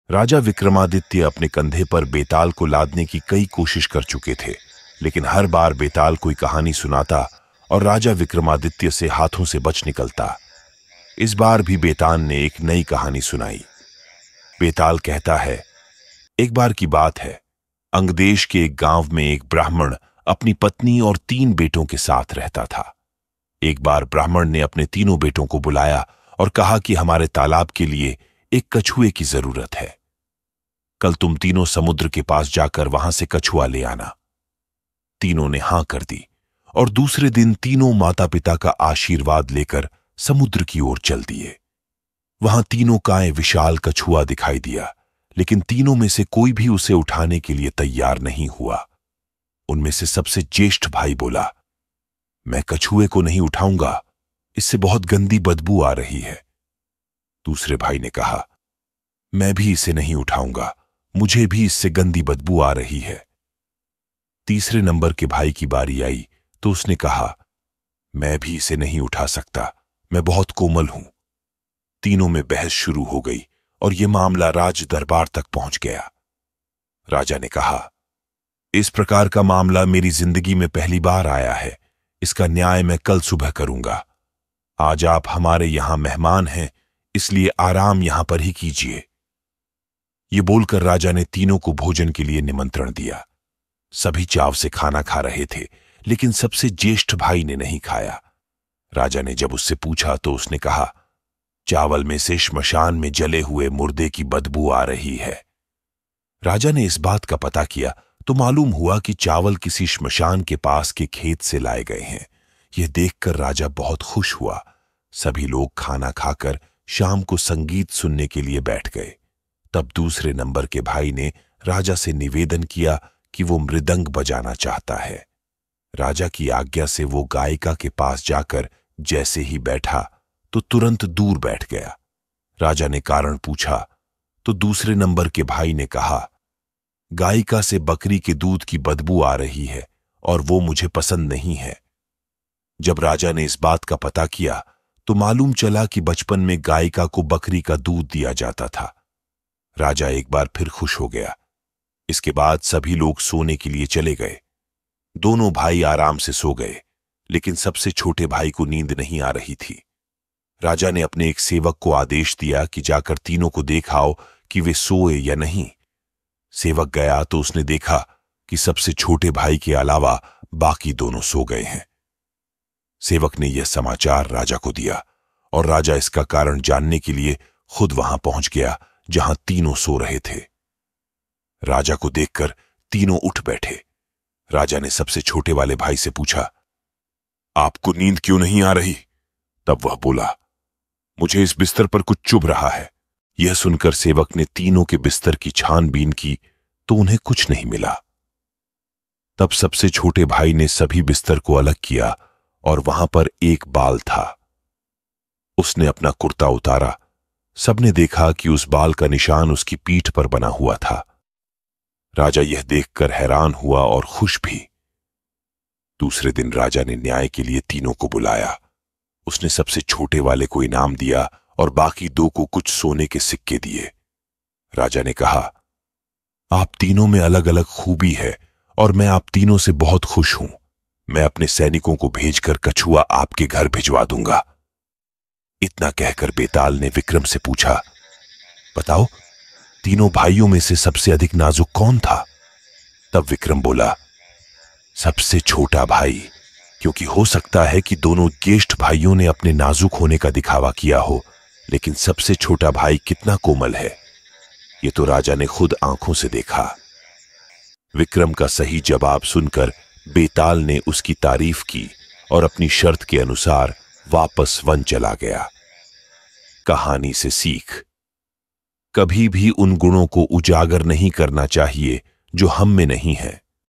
राजा विक्रमादित्य अपने कंधे पर बेताल को लादने की कई कोशिश कर चुके थे, लेकिन हर बार बेताल कोई कहानी सुनाता और राजा विक्रमादित्य से हाथों से बच निकलता। इस बार भी बेताल ने एक नई कहानी सुनाई। बेताल कहता है, एक बार की बात है, अंगदेश के एक गांव में एक ब्राह्मण अपनी पत्नी और 3 बेटों के साथ रहता था। एक बार ब्राह्मण ने अपने तीनों बेटों को बुलाया और कहा कि हमारे तालाब के लिए एक कछुए की जरूरत है। कल तुम तीनों समुद्र के पास जाकर वहां से कछुआ ले आना। तीनों ने हां कर दी और दूसरे दिन तीनों माता पिता का आशीर्वाद लेकर समुद्र की ओर चल दिए। वहां तीनों का विशाल कछुआ दिखाई दिया, लेकिन तीनों में से कोई भी उसे उठाने के लिए तैयार नहीं हुआ। उनमें से सबसे ज्येष्ठ भाई बोला, मैं कछुए को नहीं उठाऊंगा, इससे बहुत गंदी बदबू आ रही है। दूसरे भाई ने कहा, मैं भी इसे नहीं उठाऊंगा, मुझे भी इससे गंदी बदबू आ रही है। तीसरे नंबर के भाई की बारी आई तो उसने कहा, मैं भी इसे नहीं उठा सकता, मैं बहुत कोमल हूं। तीनों में बहस शुरू हो गई और यह मामला राज दरबार तक पहुंच गया। राजा ने कहा, इस प्रकार का मामला मेरी जिंदगी में पहली बार आया है, इसका न्याय मैं कल सुबह करूंगा। आज आप हमारे यहां मेहमान हैं, इसलिए आराम यहां पर ही कीजिए। ये बोलकर राजा ने तीनों को भोजन के लिए निमंत्रण दिया। सभी चाव से खाना खा रहे थे, लेकिन सबसे ज्येष्ठ भाई ने नहीं खाया। राजा ने जब उससे पूछा तो उसने कहा, चावल में से श्मशान में जले हुए मुर्दे की बदबू आ रही है। राजा ने इस बात का पता किया तो मालूम हुआ कि चावल किसी श्मशान के पास के खेत से लाए गए हैं। यह देखकर राजा बहुत खुश हुआ। सभी लोग खाना खाकर शाम को संगीत सुनने के लिए बैठ गए। तब दूसरे नंबर के भाई ने राजा से निवेदन किया कि वो मृदंग बजाना चाहता है। राजा की आज्ञा से वो गायिका के पास जाकर जैसे ही बैठा तो तुरंत दूर बैठ गया। राजा ने कारण पूछा तो दूसरे नंबर के भाई ने कहा, गायिका से बकरी के दूध की बदबू आ रही है और वो मुझे पसंद नहीं है। जब राजा ने इस बात का पता किया तो मालूम चला कि बचपन में गायिका को बकरी का दूध दिया जाता था। राजा एक बार फिर खुश हो गया। इसके बाद सभी लोग सोने के लिए चले गए। दोनों भाई आराम से सो गए, लेकिन सबसे छोटे भाई को नींद नहीं आ रही थी। राजा ने अपने एक सेवक को आदेश दिया कि जाकर तीनों को देखाओ कि वे सोए या नहीं। सेवक गया तो उसने देखा कि सबसे छोटे भाई के अलावा बाकी दोनों सो गए हैं। सेवक ने यह समाचार राजा को दिया और राजा इसका कारण जानने के लिए खुद वहां पहुंच गया जहां तीनों सो रहे थे। राजा को देखकर तीनों उठ बैठे। राजा ने सबसे छोटे वाले भाई से पूछा, आपको नींद क्यों नहीं आ रही? तब वह बोला, मुझे इस बिस्तर पर कुछ चुभ रहा है। यह सुनकर सेवक ने तीनों के बिस्तर की छानबीन की तो उन्हें कुछ नहीं मिला। तब सबसे छोटे भाई ने सभी बिस्तर को अलग किया और वहां पर एक बाल था। उसने अपना कुर्ता उतारा। सबने देखा कि उस बाल का निशान उसकी पीठ पर बना हुआ था। राजा यह देखकर हैरान हुआ और खुश भी। दूसरे दिन राजा ने न्याय के लिए तीनों को बुलाया। उसने सबसे छोटे वाले को इनाम दिया और बाकी 2 को कुछ सोने के सिक्के दिए। राजा ने कहा, आप तीनों में अलग अलग खूबी है और मैं आप तीनों से बहुत खुश हूं। मैं अपने सैनिकों को भेजकर कछुआ आपके घर भिजवा दूंगा। इतना कहकर बेताल ने विक्रम से पूछा, बताओ तीनों भाइयों में से सबसे अधिक नाजुक कौन था? तब विक्रम बोला, सबसे छोटा भाई, क्योंकि हो सकता है कि दोनों ज्येष्ठ भाइयों ने अपने नाजुक होने का दिखावा किया हो, लेकिन सबसे छोटा भाई कितना कोमल है, ये तो राजा ने खुद आंखों से देखा। विक्रम का सही जवाब सुनकर बेताल ने उसकी तारीफ की और अपनी शर्त के अनुसार वापस वन चला गया। कहानी से सीख, कभी भी उन गुणों को उजागर नहीं करना चाहिए जो हम में नहीं है।